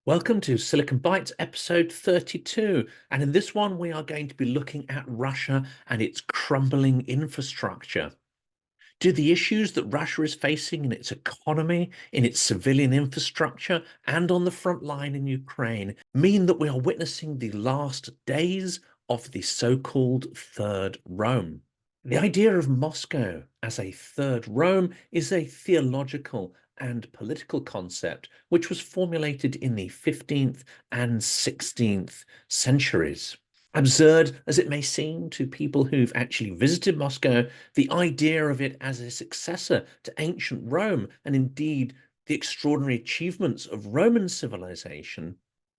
Welcome to Silicon Bytes episode 32. And in this one, we are going to be looking at Russia and its crumbling infrastructure. Do the issues that Russia is facing in its economy, in its civilian infrastructure, and on the front line in Ukraine mean that we are witnessing the last days of the so-called Third Rome? The idea of Moscow as a Third Rome is a theological and political concept which was formulated in the 15th and 16th centuries. Absurd as it may seem to people who've actually visited Moscow, the idea of it as a successor to ancient Rome, and indeed the extraordinary achievements of Roman civilization,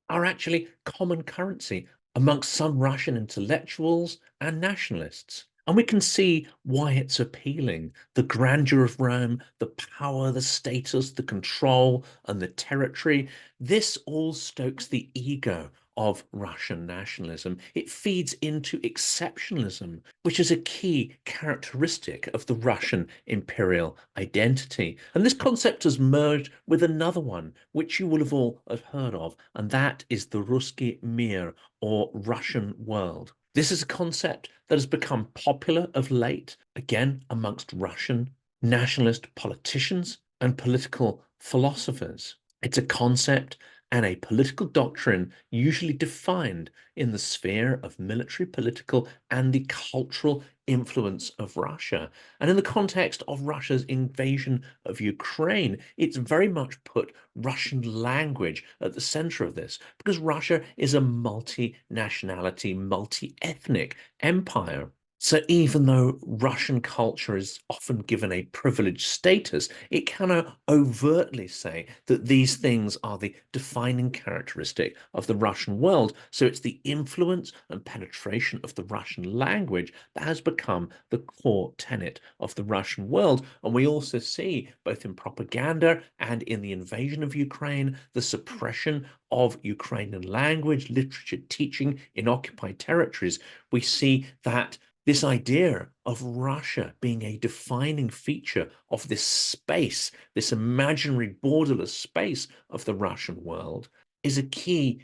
are actually common currency amongst some Russian intellectuals and nationalists. And we can see why it's appealing. The grandeur of Rome, the power, the status, the control, and the territory. This all stokes the ego of Russian nationalism. It feeds into exceptionalism, which is a key characteristic of the Russian imperial identity. And this concept has merged with another one, which you will have all have heard of, and that is the Ruski Mir, or Russian world. This is a concept that has become popular of late, again, amongst Russian nationalist politicians and political philosophers. It's a concept and a political doctrine usually defined in the sphere of military, political, and the cultural influence of Russia. And in the context of Russia's invasion of Ukraine, it's very much put Russian language at the center of this, because Russia is a multi-nationality, multi-ethnic empire. So even though Russian culture is often given a privileged status, it cannot overtly say that these things are the defining characteristic of the Russian world. So it's the influence and penetration of the Russian language that has become the core tenet of the Russian world. And we also see, both in propaganda and in the invasion of Ukraine, the suppression of Ukrainian language, literature, teaching in occupied territories. We see that this idea of Russia being a defining feature of this space, this imaginary borderless space of the Russian world, is a key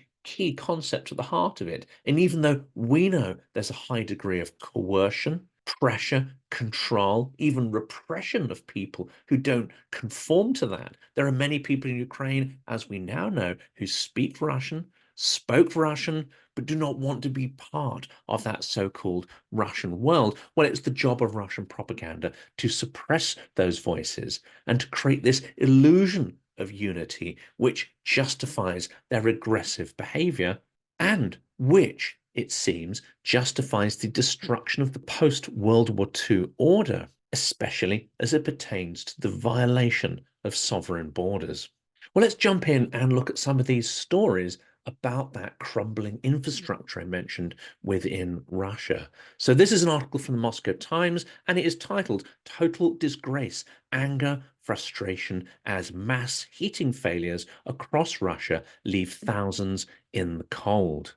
concept at the heart of it. And even though we know there's a high degree of coercion, pressure, control, even repression of people who don't conform to that, there are many people in Ukraine, as we now know, who speak Russian, spoke Russian, but do not want to be part of that so-called Russian world. Well, it's the job of Russian propaganda to suppress those voices and to create this illusion of unity, which justifies their aggressive behavior and which, it seems, justifies the destruction of the post-World War II order, especially as it pertains to the violation of sovereign borders. Well, let's jump in and look at some of these stories about that crumbling infrastructure I mentioned within Russia. So this is an article from the Moscow Times, and it is titled "Total Disgrace, Anger, Frustration as Mass Heating Failures Across Russia Leave Thousands in the Cold."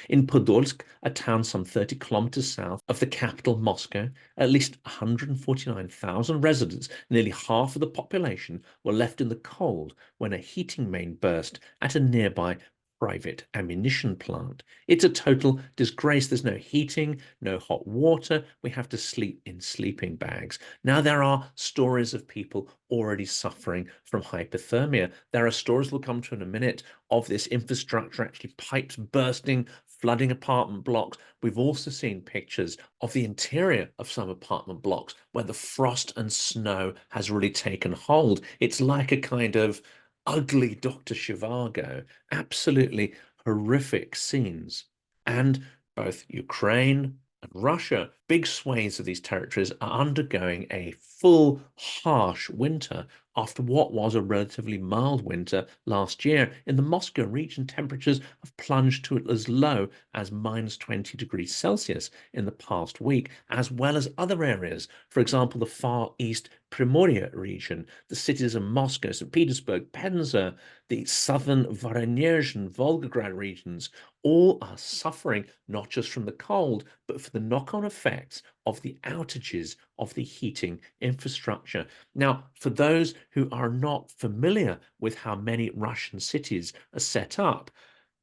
In Podolsk, a town some 30 kilometers south of the capital, Moscow, at least 149,000 residents, nearly half of the population, were left in the cold when a heating main burst at a nearby private ammunition plant. It's a total disgrace. There's no heating, no hot water. We have to sleep in sleeping bags. Now, there are stories of people already suffering from hypothermia. There are stories we'll come to in a minute of this infrastructure, actually pipes bursting, flooding apartment blocks. We've also seen pictures of the interior of some apartment blocks where the frost and snow has really taken hold. It's like a kind of ugly Dr. Zhivago, absolutely horrific scenes. And both Ukraine and Russia, big swathes of these territories, are undergoing a full, harsh winter after what was a relatively mild winter last year. In the Moscow region, temperatures have plunged to as low as minus 20 degrees Celsius in the past week, as well as other areas. For example, the Far East Primorye region, the cities of Moscow, St. Petersburg, Penza, the southern Voronezh and Volgograd regions, all are suffering not just from the cold, but for the knock-on effects of the outages of the heating infrastructure. Now, for those who are not familiar with how many Russian cities are set up,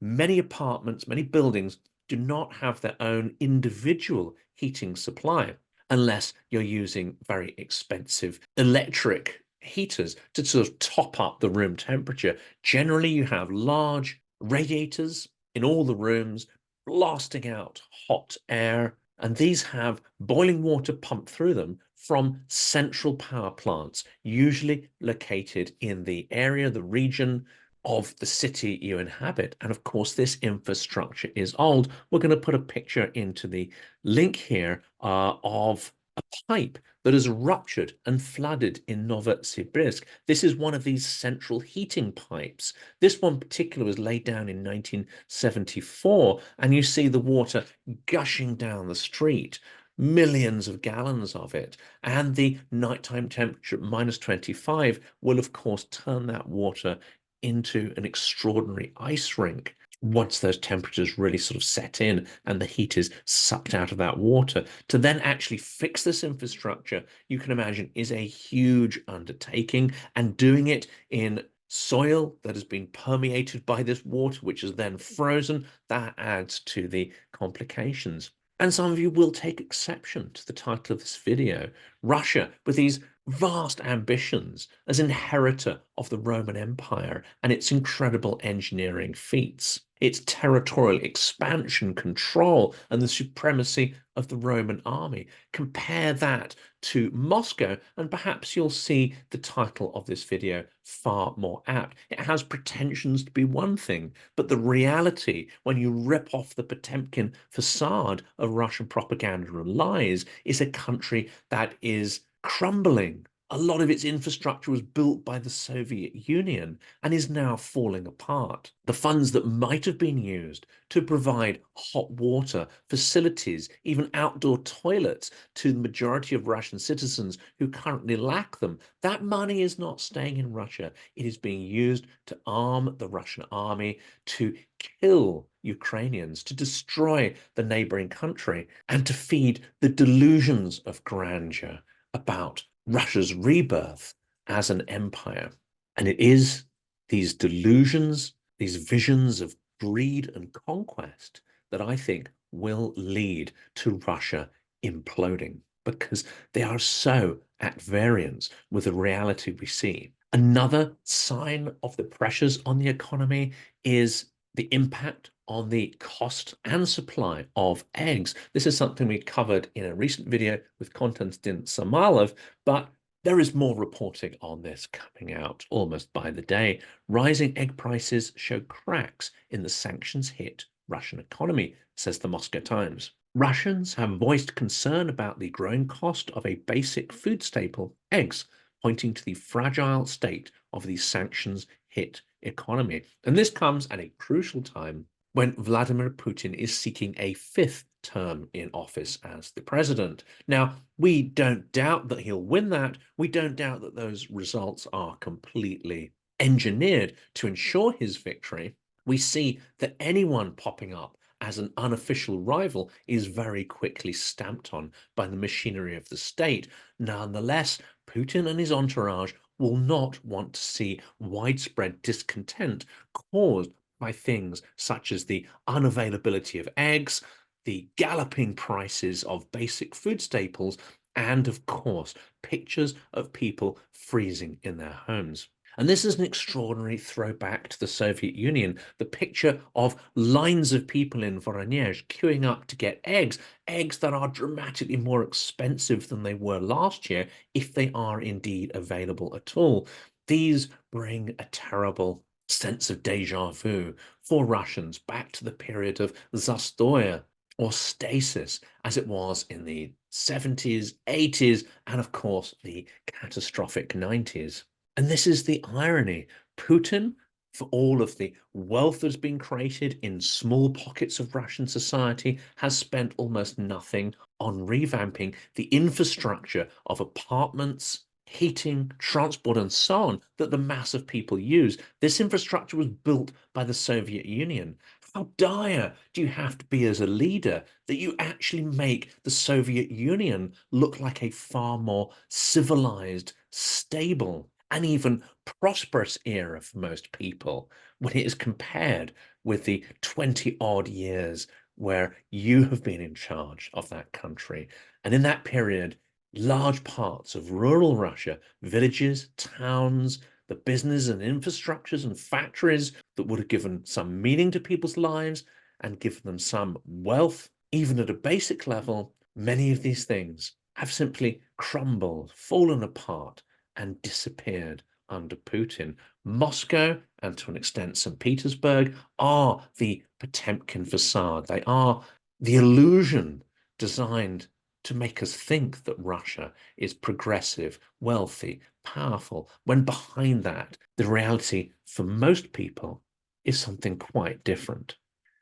many apartments, many buildings do not have their own individual heating supply, unless you're using very expensive electric heaters to sort of top up the room temperature. Generally, you have large radiators in all the rooms, blasting out hot air, and these have boiling water pumped through them from central power plants, usually located in the area, the region of the city you inhabit. And of course, this infrastructure is old. We're going to put a picture into the link here of a pipe that is ruptured and flooded in Novosibirsk. This is one of these central heating pipes. This one particular was laid down in 1974, and you see the water gushing down the street, millions of gallons of it, and the nighttime temperature at -25 will of course turn that water into an extraordinary ice rink once those temperatures really sort of set in and the heat is sucked out of that water. To then actually fix this infrastructure, you can imagine, is a huge undertaking, and doing it in soil that has been permeated by this water, which is then frozen, that adds to the complications. And some of you will take exception to the title of this video. Russia, with these vast ambitions as inheritor of the Roman Empire and its incredible engineering feats, its territorial expansion, control, and the supremacy of the Roman army. Compare that to Moscow, and perhaps you'll see the title of this video far more apt. It has pretensions to be one thing, but the reality, when you rip off the Potemkin facade of Russian propaganda and lies, is a country that is crumbling. A lot of its infrastructure was built by the Soviet Union and is now falling apart. The funds that might have been used to provide hot water, facilities, even outdoor toilets to the majority of Russian citizens who currently lack them, that money is not staying in Russia. It is being used to arm the Russian army, to kill Ukrainians, to destroy the neighboring country, and to feed the delusions of grandeur about Russia's rebirth as an empire. And it is these delusions, these visions of greed and conquest that I think will lead to Russia imploding, because they are so at variance with the reality we see. Another sign of the pressures on the economy is the impact on the cost and supply of eggs. This is something we covered in a recent video with Konstantin Samalov, but there is more reporting on this coming out almost by the day. Rising egg prices show cracks in the sanctions-hit Russian economy, says the Moscow Times. Russians have voiced concern about the growing cost of a basic food staple, eggs, pointing to the fragile state of the sanctions-hit economy. And this comes at a crucial time when Vladimir Putin is seeking a fifth term in office as the president. Now, we don't doubt that he'll win that. We don't doubt that those results are completely engineered to ensure his victory. We see that anyone popping up as an unofficial rival is very quickly stamped on by the machinery of the state. Nonetheless, Putin and his entourage will not want to see widespread discontent caused by things such as the unavailability of eggs, the galloping prices of basic food staples, and of course, pictures of people freezing in their homes. And this is an extraordinary throwback to the Soviet Union. The picture of lines of people in Voronezh queuing up to get eggs that are dramatically more expensive than they were last year, if they are indeed available at all. These bring a terrible sense of deja vu for Russians back to the period of Zastoya or stasis, as it was in the 70s, 80s, and of course the catastrophic 90s. And this is the irony. Putin, for all of the wealth that's been created in small pockets of Russian society, has spent almost nothing on revamping the infrastructure of apartments, heating, transport, and so on that the mass of people use. This infrastructure was built by the Soviet Union. How dire do you have to be as a leader that you actually make the Soviet Union look like a far more civilized, stable, and even prosperous era for most people when it is compared with the 20-odd years where you have been in charge of that country? And in that period, large parts of rural Russia, villages, towns, the business and infrastructures and factories that would have given some meaning to people's lives and given them some wealth, even at a basic level, many of these things have simply crumbled, fallen apart, and disappeared under Putin. Moscow, and to an extent St. Petersburg, are the Potemkin facade. They are the illusion designed to make us think that Russia is progressive, wealthy, powerful, when behind that, the reality for most people is something quite different.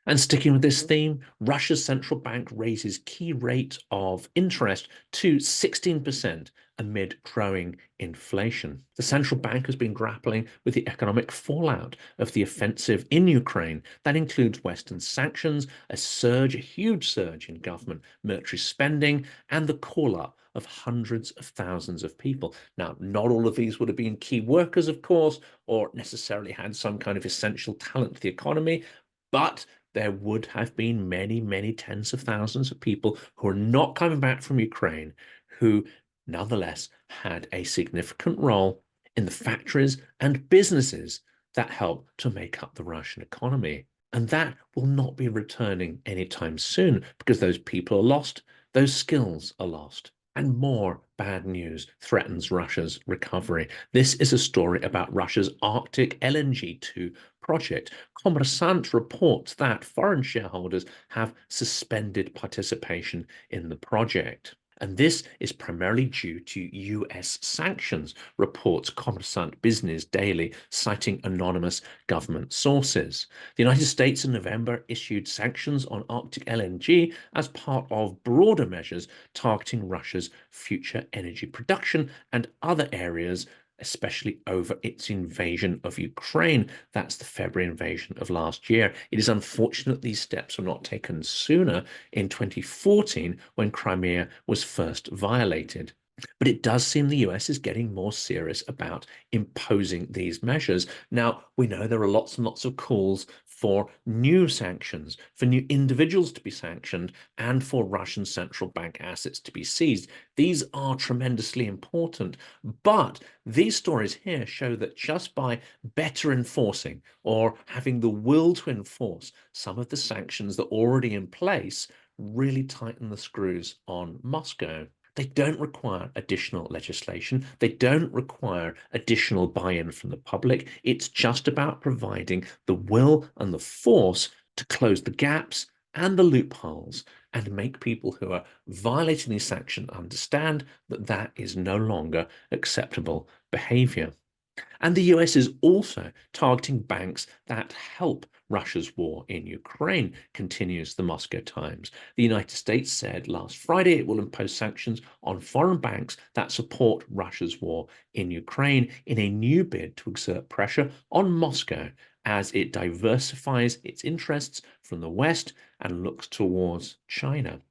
And sticking with this theme, Russia's central bank raises key rate of interest to 16% amid growing inflation. The central bank has been grappling with the economic fallout of the offensive in Ukraine. That includes Western sanctions, a huge surge in government military spending, and the call-up of hundreds of thousands of people. Now, not all of these would have been key workers, of course, or necessarily had some kind of essential talent to the economy, but there would have been many, many tens of thousands of people who are not coming back from Ukraine who nonetheless had a significant role in the factories and businesses that help to make up the Russian economy. And that will not be returning anytime soon because those people are lost, those skills are lost. And more bad news threatens Russia's recovery. This is a story about Russia's Arctic LNG-2 project. Kommersant reports that foreign shareholders have suspended participation in the project. And this is primarily due to US sanctions, reports Kommersant Business Daily, citing anonymous government sources. The United States in November issued sanctions on Arctic LNG as part of broader measures targeting Russia's future energy production and other areas, especially over its invasion of Ukraine. That's the February invasion of last year. It is unfortunate these steps were not taken sooner in 2014 when Crimea was first violated. But it does seem the US is getting more serious about imposing these measures. Now, we know there are lots and lots of calls for new sanctions, for new individuals to be sanctioned, and for Russian central bank assets to be seized. These are tremendously important, but these stories here show that just by better enforcing or having the will to enforce some of the sanctions that are already in place really tighten the screws on Moscow. They don't require additional legislation. They don't require additional buy-in from the public. It's just about providing the will and the force to close the gaps and the loopholes and make people who are violating these sanctions understand that that is no longer acceptable behavior. And the US is also targeting banks that help Russia's war in Ukraine, continues the Moscow Times. The United States said last Friday it will impose sanctions on foreign banks that support Russia's war in Ukraine in a new bid to exert pressure on Moscow as it diversifies its interests from the West and looks towards China.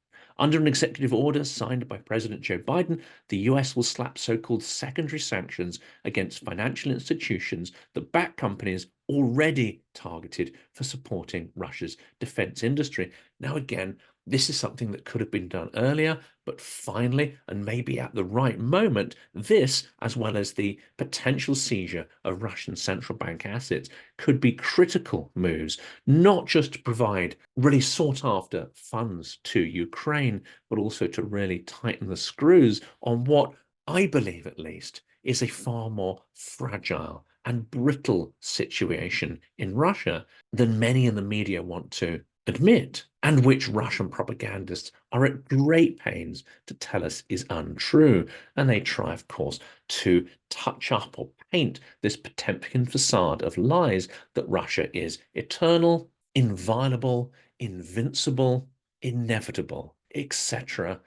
Under an executive order signed by President Joe Biden, the US will slap so-called secondary sanctions against financial institutions that back companies already targeted for supporting Russia's defense industry. Now, again, this is something that could have been done earlier, but finally, and maybe at the right moment, this, as well as the potential seizure of Russian central bank assets, could be critical moves, not just to provide really sought after funds to Ukraine, but also to really tighten the screws on what I believe, at least, is a far more fragile and brittle situation in Russia than many in the media want to admit, and which Russian propagandists are at great pains to tell us is untrue. And they try, of course, to touch up or paint this Potemkin facade of lies that Russia is eternal, inviolable, invincible, inevitable, etc.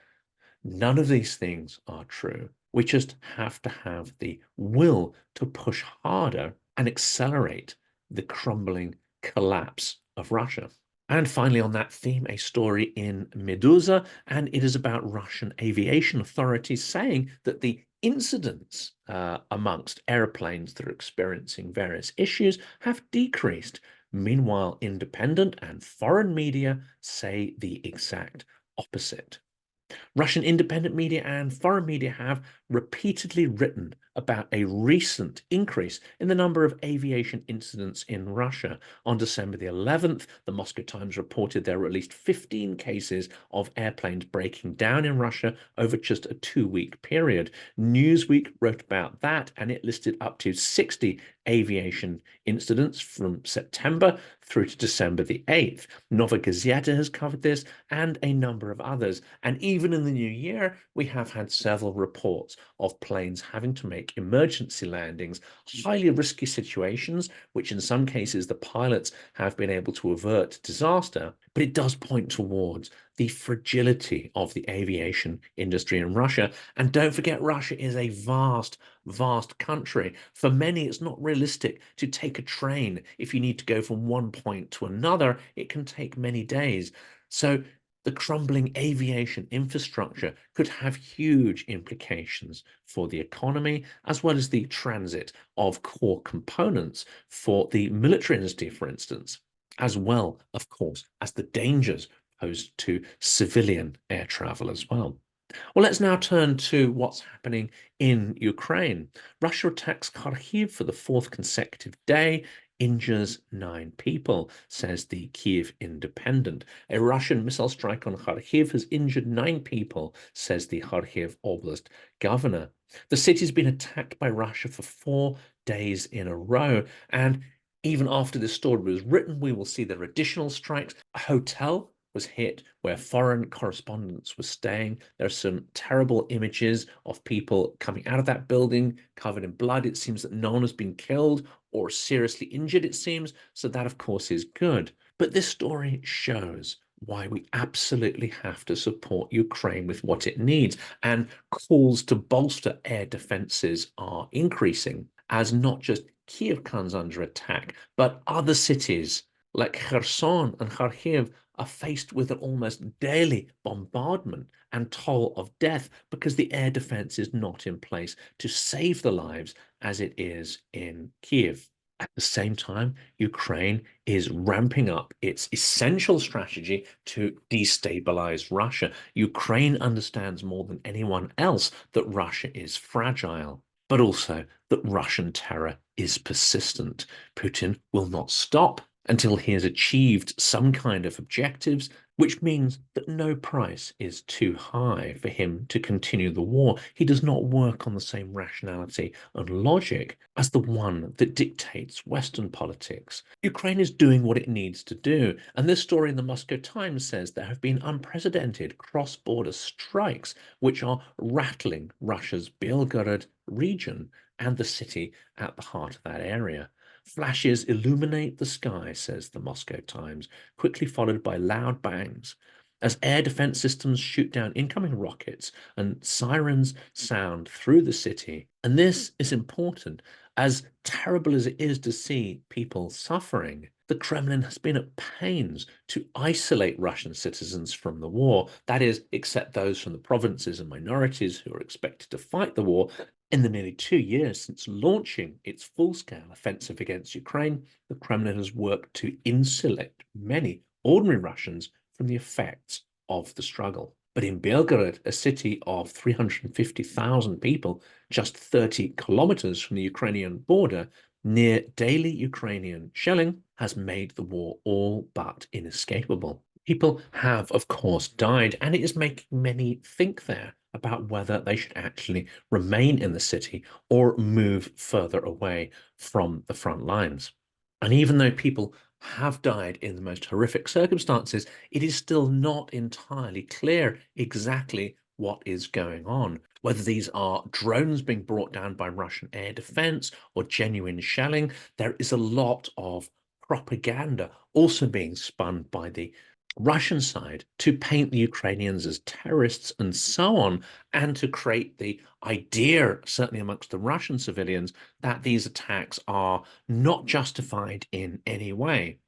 None of these things are true. We just have to have the will to push harder and accelerate the crumbling collapse of Russia. And finally, on that theme, a story in Medusa, and it is about Russian aviation authorities saying that the incidents amongst airplanes that are experiencing various issues have decreased. Meanwhile, independent and foreign media say the exact opposite. Russian independent media and foreign media have repeatedly written about a recent increase in the number of aviation incidents in Russia. On December the 11th, the Moscow Times reported there were at least 15 cases of airplanes breaking down in Russia over just a 2-week period. Newsweek wrote about that, and it listed up to 60 aviation incidents from September through to December the 8th. Nova Gazeta has covered this and a number of others. And even in the new year, we have had several reports of planes having to make emergency landings, highly risky situations, which in some cases the pilots have been able to avert disaster. But it does point towards the fragility of the aviation industry in Russia. And don't forget, Russia is a vast, vast country. For many, it's not realistic to take a train. If you need to go from one point to another, it can take many days. So the crumbling aviation infrastructure could have huge implications for the economy, as well as the transit of core components for the military industry, for instance, as well, of course, as the dangers posed to civilian air travel as well. Well, let's now turn to what's happening in Ukraine. Russia attacks Kharkiv for the 4th consecutive day, injures 9 people, says the Kyiv Independent. A Russian missile strike on Kharkiv has injured 9 people, says the Kharkiv Oblast governor. The city's been attacked by Russia for 4 days in a row, and even after this story was written, we will see there are additional strikes. A hotel was hit where foreign correspondents were staying. There are some terrible images of people coming out of that building covered in blood. It seems that no one has been killed or seriously injured, it seems. So that, of course, is good. But this story shows why we absolutely have to support Ukraine with what it needs, and calls to bolster air defenses are increasing as not just Kiev comes under attack, but other cities like Kherson and Kharkiv are faced with an almost daily bombardment and toll of death because the air defense is not in place to save the lives as it is in Kiev. At the same time, Ukraine is ramping up its essential strategy to destabilize Russia. Ukraine understands more than anyone else that Russia is fragile, but also that Russian terror is persistent. Putin will not stop until he has achieved some kind of objectives, which means that no price is too high for him to continue the war. He does not work on the same rationality and logic as the one that dictates Western politics. Ukraine is doing what it needs to do, and this story in the Moscow Times says there have been unprecedented cross-border strikes which are rattling Russia's Belgorod region and the city at the heart of that area. Flashes illuminate the sky, says the Moscow Times, quickly followed by loud bangs, as air defense systems shoot down incoming rockets and sirens sound through the city. And this is important, as terrible as it is to see people suffering. The Kremlin has been at pains to isolate Russian citizens from the war, that is, except those from the provinces and minorities who are expected to fight the war. In the nearly 2 years since launching its full-scale offensive against Ukraine, the Kremlin has worked to insulate many ordinary Russians from the effects of the struggle. But in Belgorod, a city of 350,000 people, just 30 kilometers from the Ukrainian border, near daily Ukrainian shelling has made the war all but inescapable. People have, of course, died, and it is making many think there about whether they should actually remain in the city or move further away from the front lines. And even though people have died in the most horrific circumstances, it is still not entirely clear exactly what is going on. Whether these are drones being brought down by Russian air defense or genuine shelling, there is a lot of propaganda also being spun by the Russian side to paint the Ukrainians as terrorists and so on, and to create the idea, certainly amongst the Russian civilians, that these attacks are not justified in any way.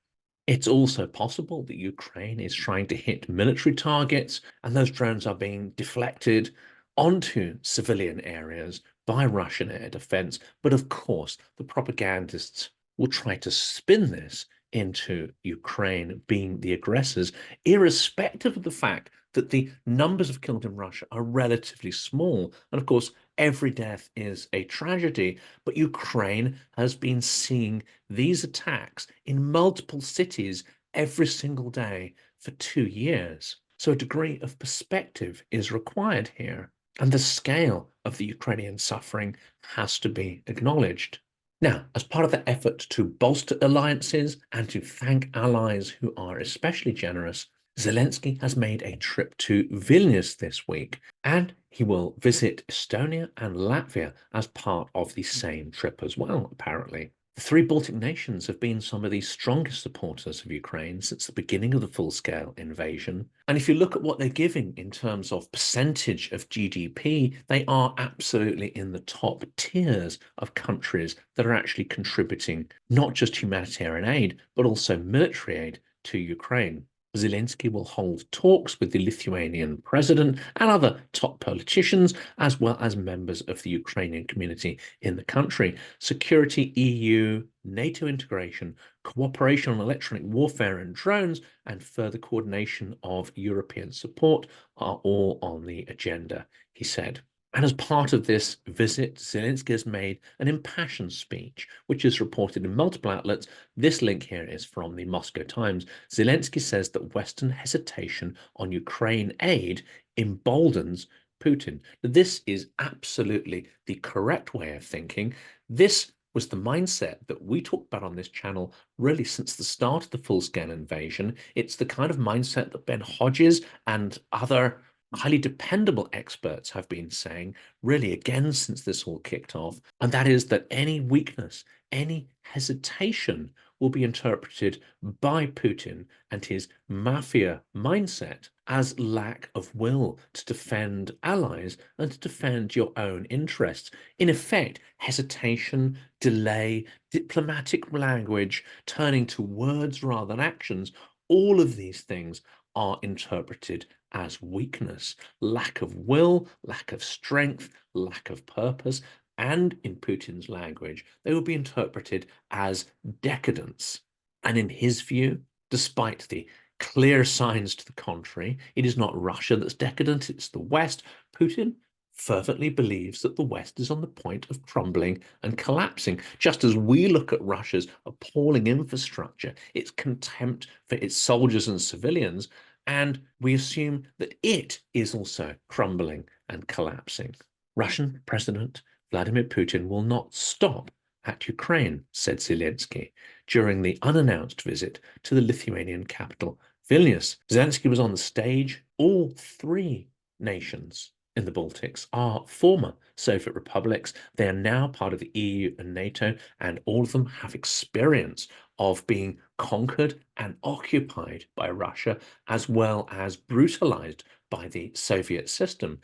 It's also possible that Ukraine is trying to hit military targets, and those drones are being deflected onto civilian areas by Russian air defense. But of course, the propagandists will try to spin this into Ukraine being the aggressors, irrespective of the fact that the numbers of killed in Russia are relatively small. And of course, every death is a tragedy, but Ukraine has been seeing these attacks in multiple cities every single day for 2 years. So a degree of perspective is required here, and the scale of the Ukrainian suffering has to be acknowledged. Now, as part of the effort to bolster alliances and to thank allies who are especially generous, Zelenskyy has made a trip to Vilnius this week, and he will visit Estonia and Latvia as part of the same trip as well, apparently. The three Baltic nations have been some of the strongest supporters of Ukraine since the beginning of the full-scale invasion. And if you look at what they're giving in terms of percentage of GDP, they are absolutely in the top tiers of countries that are actually contributing not just humanitarian aid, but also military aid to Ukraine. Zelenskyy will hold talks with the Lithuanian president and other top politicians, as well as members of the Ukrainian community in the country. Security, EU, NATO integration, cooperation on electronic warfare and drones, and further coordination of European support are all on the agenda, he said. And as part of this visit, Zelenskyy has made an impassioned speech, which is reported in multiple outlets. This link here is from the Moscow Times. Zelenskyy says that Western hesitation on Ukraine aid emboldens Putin. This is absolutely the correct way of thinking. This was the mindset that we talked about on this channel really since the start of the full-scale invasion. It's the kind of mindset that Ben Hodges and other highly dependable experts have been saying, really again since this all kicked off, and that is that any weakness, any hesitation will be interpreted by Putin and his mafia mindset as lack of will to defend allies and to defend your own interests. In effect, hesitation, delay, diplomatic language, turning to words rather than actions, all of these things are interpreted as weakness, lack of will, lack of strength, lack of purpose, and in Putin's language, they will be interpreted as decadence. And in his view, despite the clear signs to the contrary, it is not Russia that's decadent, it's the West. Putin fervently believes that the West is on the point of crumbling and collapsing, just as we look at Russia's appalling infrastructure, its contempt for its soldiers and civilians, and we assume that it is also crumbling and collapsing. Russian President Vladimir Putin will not stop at Ukraine, said Zelenskyy during the unannounced visit to the Lithuanian capital, Vilnius. Zelenskyy was on the stage. All three nations in the Baltics are former Soviet republics. They are now part of the EU and NATO, and all of them have experience of being conquered and occupied by Russia, as well as brutalized by the Soviet system.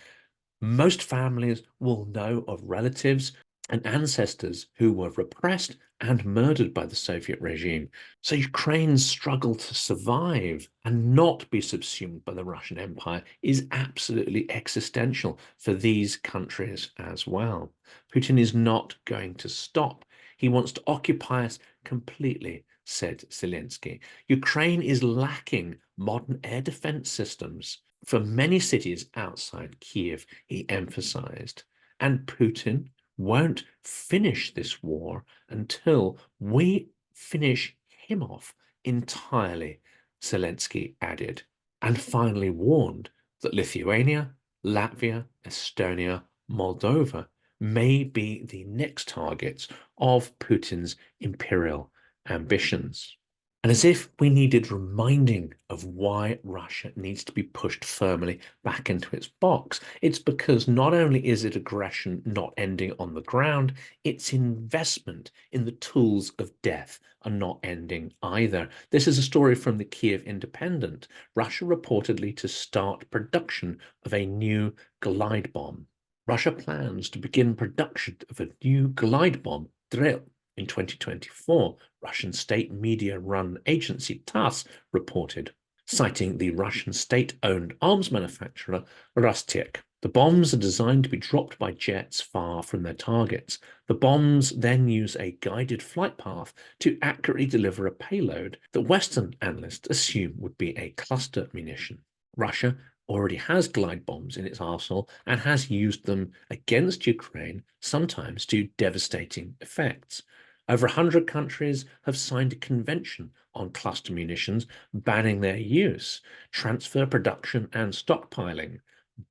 Most families will know of relatives and ancestors who were repressed and murdered by the Soviet regime. So Ukraine's struggle to survive and not be subsumed by the Russian Empire is absolutely existential for these countries as well. Putin is not going to stop. He wants to occupy us completely, said Zelenskyy. Ukraine is lacking modern air defense systems for many cities outside Kyiv, he emphasized. And Putin won't finish this war until we finish him off entirely, Zelenskyy added, and finally warned that Lithuania, Latvia, Estonia, Moldova may be the next targets of Putin's imperial ambitions. And as if we needed reminding of why Russia needs to be pushed firmly back into its box, it's because not only is it aggression not ending on the ground, its investment in the tools of death are not ending either. This is a story from the KYIV Independent. Russia reportedly to start production of a new glide bomb. Russia plans to begin production of a new glide bomb drill in 2024, Russian state media-run agency TASS reported, citing the Russian state-owned arms manufacturer Rostec. The bombs are designed to be dropped by jets far from their targets. The bombs then use a guided flight path to accurately deliver a payload that Western analysts assume would be a cluster munition. Russia already has glide bombs in its arsenal and has used them against Ukraine, sometimes to devastating effects. Over 100 countries have signed a convention on cluster munitions, banning their use, transfer, production, and stockpiling.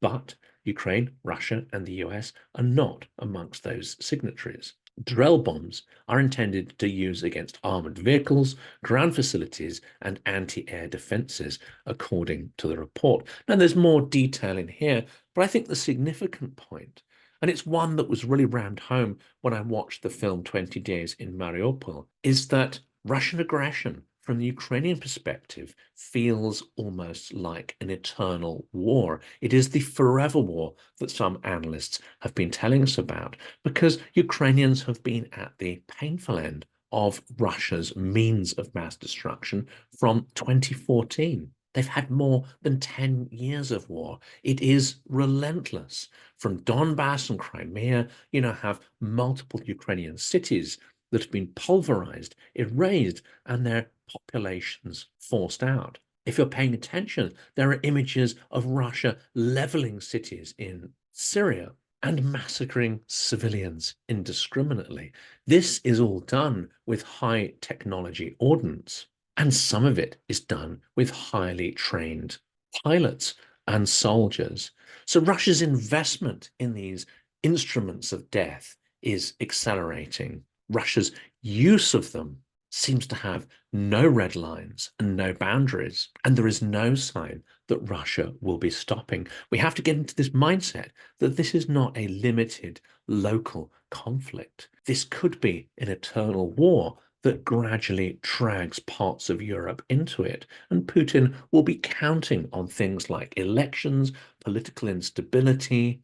But Ukraine, Russia, and the US are not amongst those signatories. Drell bombs are intended to use against armored vehicles, ground facilities, and anti-air defenses, according to the report. Now, there's more detail in here, but I think the significant point, and it's one that was really rammed home when I watched the film 20 Days in Mariupol, is that Russian aggression from the Ukrainian perspective feels almost like an eternal war. It is the forever war that some analysts have been telling us about, because Ukrainians have been at the painful end of Russia's means of mass destruction from 2014. They've had more than 10 years of war. It is relentless. From Donbass and Crimea, you now have multiple Ukrainian cities that have been pulverized, erased, and their populations forced out. If you're paying attention, there are images of Russia leveling cities in Syria and massacring civilians indiscriminately. This is all done with high technology ordnance. And some of it is done with highly trained pilots and soldiers. So Russia's investment in these instruments of death is accelerating. Russia's use of them seems to have no red lines and no boundaries. And there is no sign that Russia will be stopping. We have to get into this mindset that this is not a limited local conflict. This could be an eternal war that gradually drags parts of Europe into it. And Putin will be counting on things like elections, political instability,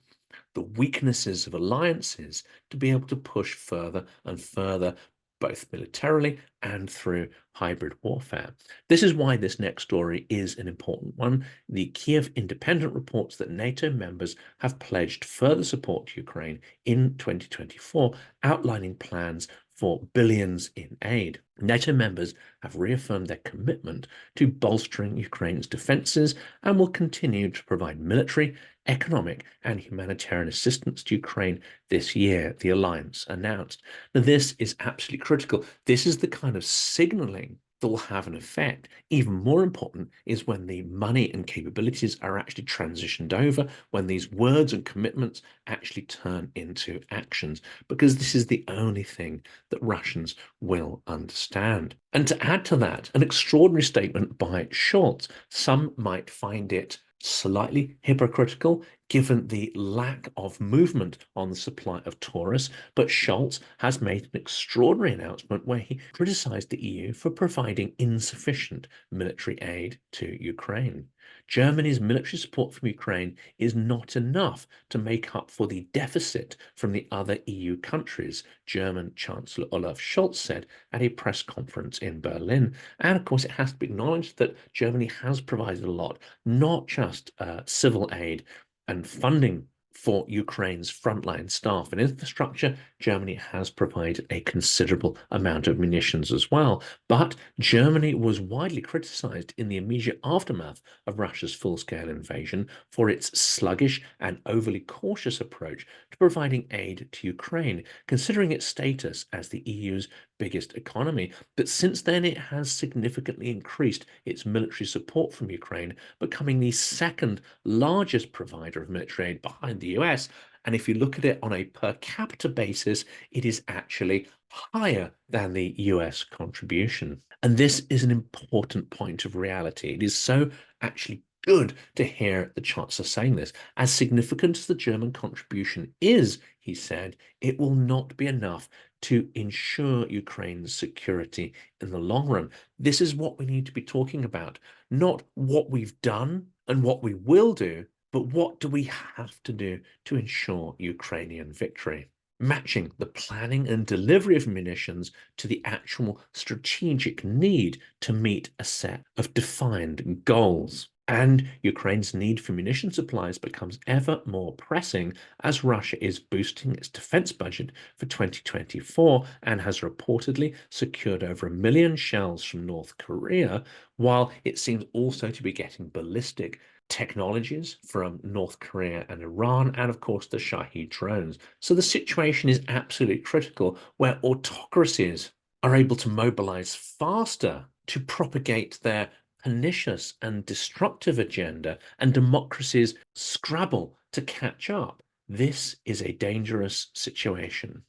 the weaknesses of alliances to be able to push further and further, both militarily and through hybrid warfare. This is why this next story is an important one. The KYIV Independent reports that NATO members have pledged further support to Ukraine in 2024, outlining plans for billions in aid. NATO members have reaffirmed their commitment to bolstering Ukraine's defenses and will continue to provide military, economic, and humanitarian assistance to Ukraine this year, the alliance announced. Now, this is absolutely critical. This is the kind of signaling that will have an effect. Even more important is when the money and capabilities are actually transitioned over, when these words and commitments actually turn into actions, because this is the only thing that Russians will understand. And to add to that, an extraordinary statement by Scholz. Some might find it slightly hypocritical given the lack of movement on the supply of Taurus, but Scholz has made an extraordinary announcement where he criticized the EU for providing insufficient military aid to Ukraine. Germany's military support from Ukraine is not enough to make up for the deficit from the other EU countries, German Chancellor Olaf Scholz said at a press conference in Berlin. And of course, it has to be acknowledged that Germany has provided a lot, not just civil aid and funding for Ukraine's frontline staff and infrastructure. Germany has provided a considerable amount of munitions as well. But Germany was widely criticized in the immediate aftermath of Russia's full-scale invasion for its sluggish and overly cautious approach to providing aid to Ukraine, considering its status as the EU's biggest economy. But since then, it has significantly increased its military support from Ukraine, becoming the second largest provider of military aid behind the US. And if you look at it on a per capita basis, it is actually higher than the US contribution. And this is an important point of reality. It is so actually good to hear the Chancellor saying this. As significant as the German contribution is, he said, it will not be enough to ensure Ukraine's security in the long run. This is what we need to be talking about, not what we've done and what we will do, but what do we have to do to ensure Ukrainian victory? Matching the planning and delivery of munitions to the actual strategic need to meet a set of defined goals. And Ukraine's need for munition supplies becomes ever more pressing as Russia is boosting its defense budget for 2024 and has reportedly secured over 1 million shells from North Korea, while it seems also to be getting ballistic technologies from North Korea and Iran, and of course the Serhiy drones. So the situation is absolutely critical, where autocracies are able to mobilize faster to propagate their pernicious and destructive agenda, and democracies scrabble to catch up. This is a dangerous situation.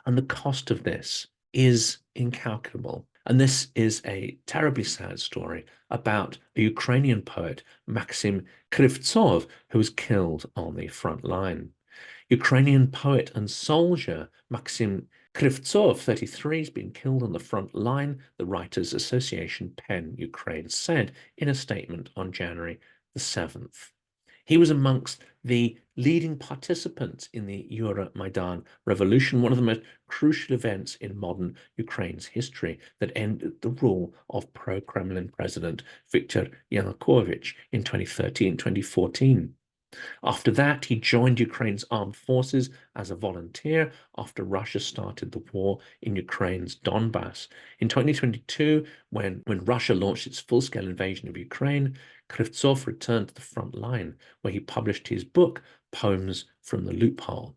And the cost of this is incalculable. And this is a terribly sad story about a Ukrainian poet, Maxim Krivtsov, who was killed on the front line. Ukrainian poet and soldier Maxim Krivtsov, 33, has been killed on the front line, the Writers' Association PEN Ukraine said in a statement on January the 7th. He was amongst the leading participants in the Euromaidan revolution, one of the most crucial events in modern Ukraine's history that ended the rule of pro-Kremlin President Viktor Yanukovych in 2013-2014. After that, he joined Ukraine's armed forces as a volunteer after Russia started the war in Ukraine's Donbass. In 2022, when Russia launched its full-scale invasion of Ukraine, Krivtsov returned to the front line, where he published his book, Poems from the Loophole.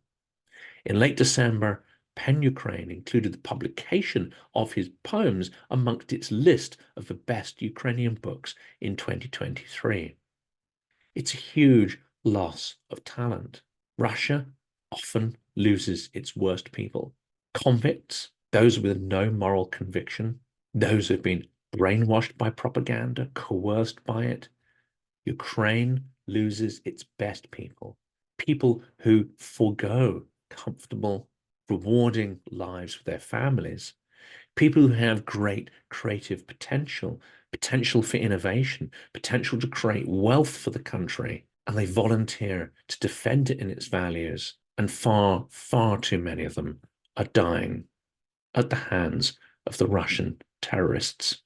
In late December, PEN Ukraine included the publication of his poems amongst its list of the best Ukrainian books in 2023. It's a huge loss of talent. Russia often loses its worst people. Convicts, those with no moral conviction, those who've been brainwashed by propaganda, coerced by it. Ukraine loses its best people, people who forego comfortable, rewarding lives with their families, people who have great creative potential, potential for innovation, potential to create wealth for the country, and they volunteer to defend it in its values. And far, far too many of them are dying at the hands of the Russian terrorists.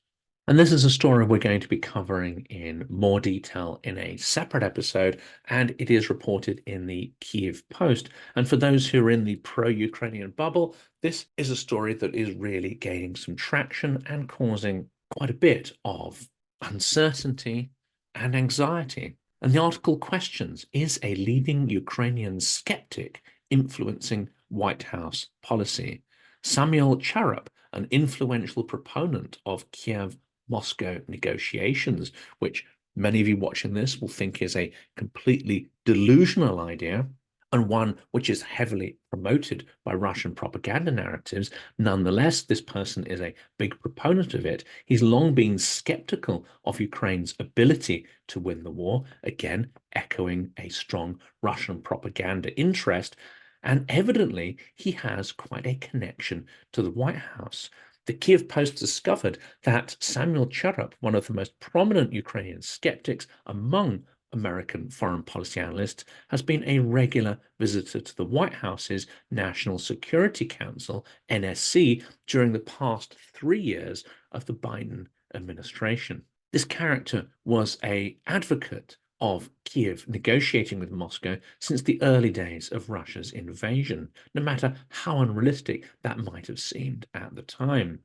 And this is a story we're going to be covering in more detail in a separate episode, and it is reported in the KYIV Post. And for those who are in the pro-Ukrainian bubble, this is a story that is really gaining some traction and causing quite a bit of uncertainty and anxiety. And the article questions, is a leading Ukrainian skeptic influencing White House policy? Samuel Charap, an influential proponent of Kiev-Moscow negotiations, which many of you watching this will think is a completely delusional idea, and one which is heavily promoted by Russian propaganda narratives. Nonetheless, this person is a big proponent of it. He's long been skeptical of Ukraine's ability to win the war, again, echoing a strong Russian propaganda interest. And evidently, he has quite a connection to the White House. The Kyiv Post discovered that Samuel Charap, one of the most prominent Ukrainian skeptics among American foreign policy analysts, has been a regular visitor to the White House's National Security Council, NSC, during the past 3 years of the Biden administration. This character was an advocate of Kiev negotiating with Moscow since the early days of Russia's invasion, no matter how unrealistic that might have seemed at the time,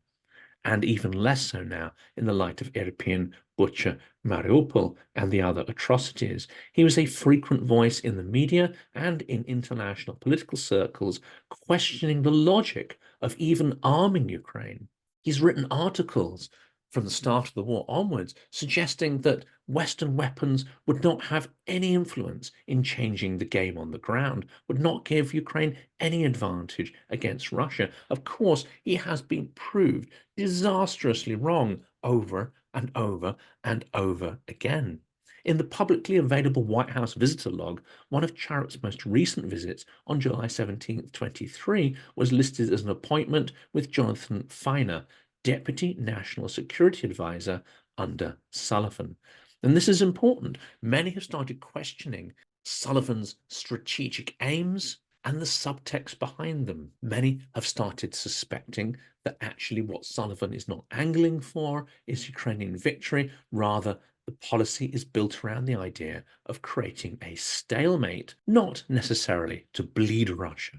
and even less so now in the light of Irpin, Bucha, Mariupol, and the other atrocities. He was a frequent voice in the media and in international political circles, questioning the logic of even arming Ukraine. He's written articles from the start of the war onwards, suggesting that Western weapons would not have any influence in changing the game on the ground, would not give Ukraine any advantage against Russia. Of course, he has been proved disastrously wrong over and over and over again. In the publicly available White House visitor log, one of CHARIT's most recent visits on July 17, 23, was listed as an appointment with Jonathan Feiner, Deputy National Security Advisor under Sullivan. And this is important. Many have started questioning Sullivan's strategic aims and the subtext behind them. Many have started suspecting that actually what Sullivan is not angling for is Ukrainian victory. Rather, the policy is built around the idea of creating a stalemate, not necessarily to bleed Russia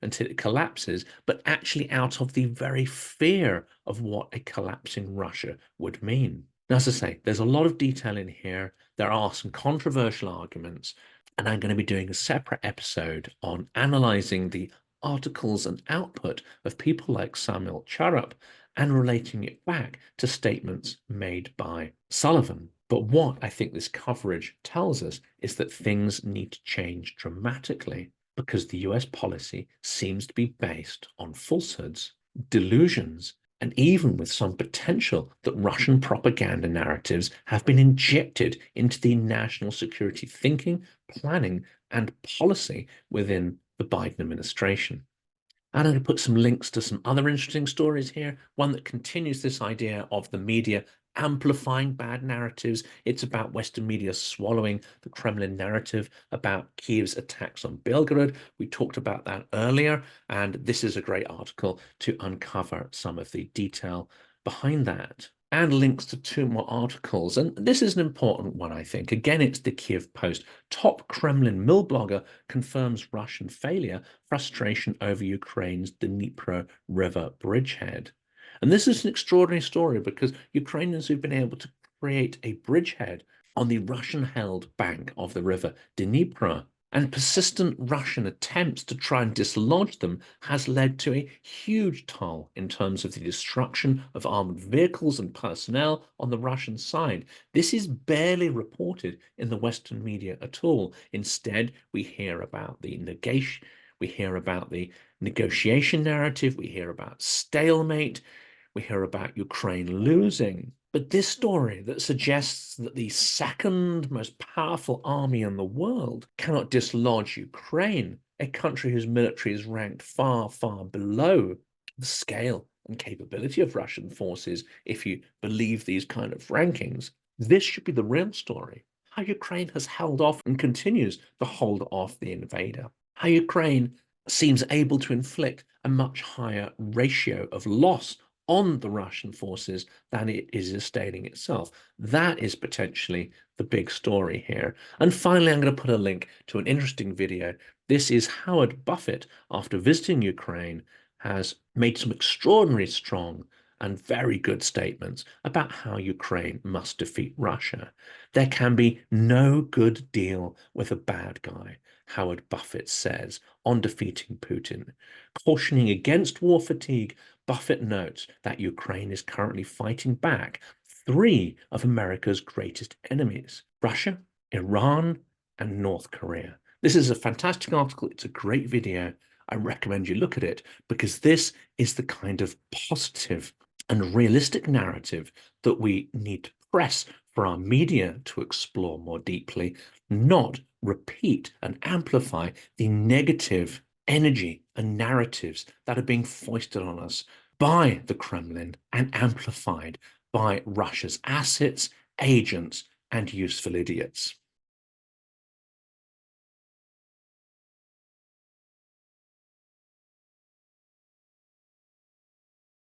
until it collapses, but actually out of the very fear of what a collapsing Russia would mean. Now, as I say, there's a lot of detail in here. There are some controversial arguments, and I'm going to be doing a separate episode on analyzing the articles and output of people like Samuel Charap and relating it back to statements made by Sullivan. But what I think this coverage tells us is that things need to change dramatically, because the US policy seems to be based on falsehoods, delusions, and even with some potential that Russian propaganda narratives have been injected into the national security thinking, planning, and policy within the Biden administration. And I'm going to put some links to some other interesting stories here. One that continues this idea of the media amplifying bad narratives. It's about Western media swallowing the Kremlin narrative about Kyiv's attacks on Belgorod. We talked about that earlier, and this is a great article to uncover some of the detail behind that. And links to 2 more articles. And this is an important one, I think. Again, it's the Kyiv Post. Top Kremlin mill blogger confirms Russian failure, frustration over Ukraine's Dnipro River bridgehead. And this is an extraordinary story because Ukrainians who've been able to create a bridgehead on the Russian-held bank of the river Dnipro, and persistent Russian attempts to try and dislodge them has led to a huge toll in terms of the destruction of armored vehicles and personnel on the Russian side. This is barely reported in the Western media at all. Instead, we hear about the negotiation narrative, we hear about stalemate, we hear about Ukraine losing. But this story that suggests that the second most powerful army in the world cannot dislodge Ukraine, a country whose military is ranked far, far below the scale and capability of Russian forces, if you believe these kind of rankings, this should be the real story. How Ukraine has held off and continues to hold off the invader. How Ukraine seems able to inflict a much higher ratio of loss on the Russian forces than it is sustaining itself. That is potentially the big story here. And finally, I'm going to put a link to an interesting video. This is Howard Buffett, after visiting Ukraine, has made some extraordinarily strong and very good statements about how Ukraine must defeat Russia. There can be no good deal with a bad guy, Howard Buffett says, on defeating Putin. Cautioning against war fatigue, Buffett notes that Ukraine is currently fighting back 3 of America's greatest enemies: Russia, Iran, and North Korea. This is a fantastic article. It's a great video. I recommend you look at it because this is the kind of positive and realistic narrative that we need to press for our media to explore more deeply, not repeat and amplify the negative energy and narratives that are being foisted on us by the Kremlin and amplified by Russia's assets, agents, and useful idiots.